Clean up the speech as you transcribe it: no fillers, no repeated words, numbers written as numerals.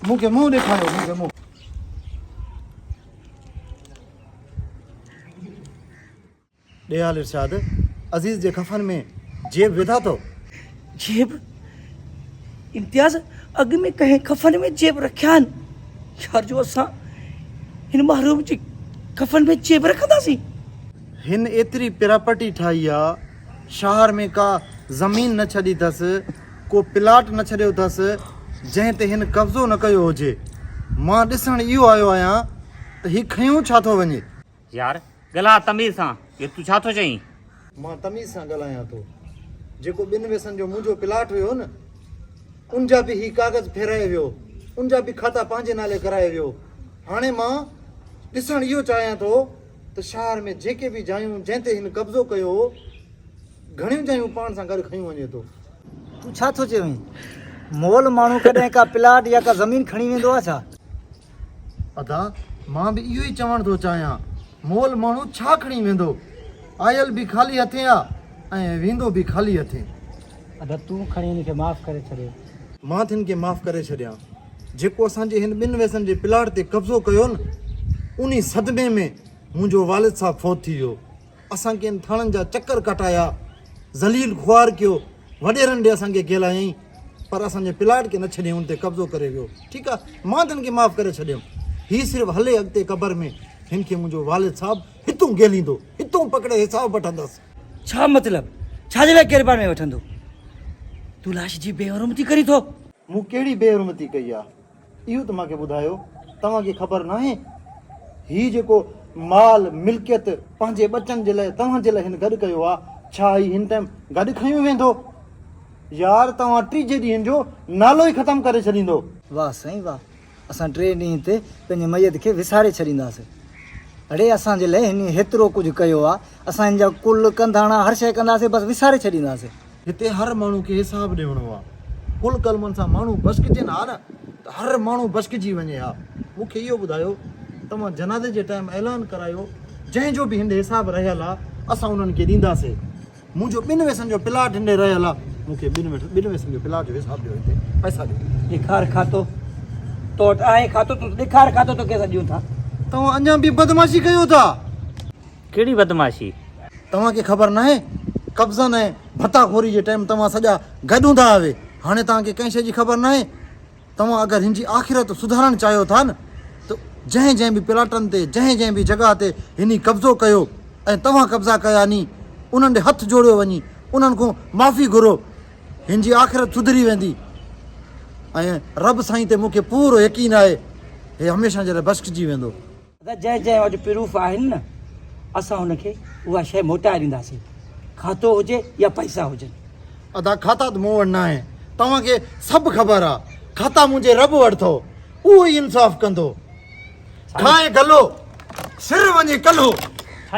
मूंखे मुंहुं ॾेखारियो मूंखे मुंहुं ॾेहाल इरशाद अज़ीज़ जे कफ़न में जेब विधा थो जेब इम्तियाज़ अॻु में कंहिं कफ़न में जेब रखिया आहिनि यार जो असां हिन महरूम जी कफ़न में जेब रखंदासीं हिन एतिरी प्रॉपर्टी ठाही आहे शहर में का ज़मीन न छॾी अथसि को प्लाट न छॾियो अथसि जंहिं ते हिन कब्ज़ो न कयो हुजे मां ॾिसण इहो आयो आहियां त हीउ खयूं छा थो वञे यार गला तमीज़ सां ये तू छा थो चईं मां तमीज़ सां ॻाल्हायां थो जेको ॿिनि पैसनि जो मुंहिंजो प्लाट हुयो न उन जा बि ही कागज़ फेराए वियो उन जा बि खाता पंहिंजे नाले कराए वियो हाणे मां ॾिसण इहो चाहियां थो त शहर में जेके बि जायूं जंहिं ते हिन कब्ज़ो कयो घणियूं जायूं पाण सां गॾु खयूं वञे थो तूं छा थो चवीं मोल माण्हू कॾहिं का प्लाट या का ज़मीन खणी वेंदो आहे छा अदा मां बि इहो ई चवण थो चाहियां मोल माण्हू छा खणी वेंदो आयल बि ख़ाली हथे आहे ऐं वेंदो बि ख़ाली हथे अदा तूं खणी हिनखे माफ़ु करे छॾियो मां थिन खे माफ़ु करे छॾियां जेको असांजे हिन ॿिनि वैसनि जे प्लाट ते कब्ज़ो कयो न उन सदमे में मुंहिंजो वालिद साहब फौत थी वियो असांखे हिन थाणनि जा चकर कटाया ज़लील ख़ुआर कयो वॾेरनि ॾे असांखे ॻाल्हायईं पर असांजे प्लाट खे न छॾियईं उन ते कब्ज़ो करे वियो ठीकु आहे मां तिन खे माफ़ु करे छॾियुमि हीउ सिर्फ़ु हले अॻिते क़बर में हिन खे मुंहिंजो वालिद साहब हितूं ॻाल्हींदो हितूं पकड़े हिसाब वठंदसि छा मतिलबु छाजे लाइ किरबान में वठंदो तूं लाश जी बेहरमती करी थो मूं कहिड़ी बेहरमती कई आहे इहो त मूंखे ॿुधायो तव्हांखे ख़बर न आहे हीउ जेको माल मिल्कियत पंहिंजे बचनि जे लाइ तव्हांजे लाइ हिन गॾु कयो आहे छा ही हिन टाइम गॾु खयूं वेंदो यार तव्हां टीजे ॾींहंनि जो नालो ई ख़तमु करे छॾींदो वाह साईं वाह असां 3 ॾींहं ते पंहिंजे मैयत खे विसारे छॾींदासीं अड़े असांजे लाइ हिन हेतिरो कुझु कयो आहे असां हिन जा कुल कंधाणा हर शइ कंदासीं बसि विसारे छॾींदासीं हिते हर माण्हू खे हिसाबु ॾियणो आहे कुल कलमनि सां माण्हू बसकजनि हा न त हर माण्हू बसकजी वञे हा मूंखे इहो ॿुधायो तव्हां जनाज़े जे टाइम ऐलान करायो जंहिंजो बि हिन हिसाबु रहियल आहे असां उन्हनि खे ॾींदासीं मुंहिंजो 2 वैसनि जो प्लाट हिन रहियल आहे मूंखे 2 वैसनि जो प्लाट जो हिसाबु ॾियो हिते पैसा ॾियो ॾेखार खातो तो वटि आहे खातो तूं ॾेखार खातो तो कंहिंसां ॾियूं था तव्हां अञा बि बदमाशी कयो था कहिड़ी बदमाशी तव्हांखे ख़बर न आहे कब्ज़नि ऐं भताखोरी जे टाइम तव्हां सॼा गॾु हूंदा हुआ हाणे तव्हांखे कंहिं शइ जी ख़बर न आहे तव्हां अगरि हिन जी आख़िरत सुधारणु चाहियो था न त जंहिं बि प्लाटनि ते जंहिं बि जॻह ते हिन कब्ज़ो कयो ऐं तव्हां कब्ज़ा कया नी उन्हनि ॾे हथु जोड़ियो वञी उन्हनि खां माफ़ी घुरो हिन जी आख़िरत सुधरी वेंदी ऐं रब साईं ते मूंखे पूरो यकीन आहे हे हमेशह जे लाइ बख़्शिजी वेंदो जंहिं वटि प्रूफ आहिनि न असां हुनखे उहा शइ मोटाए ॾींदासीं खातो हुजे या पैसा हुजनि अदा खाता त मूं वटि न आहे तव्हांखे सभु ख़बर आहे खाता मुंहिंजे रब वटि अथव उहो ई इंसाफ़ कंदो खाए गलो सिर वञे कलो छा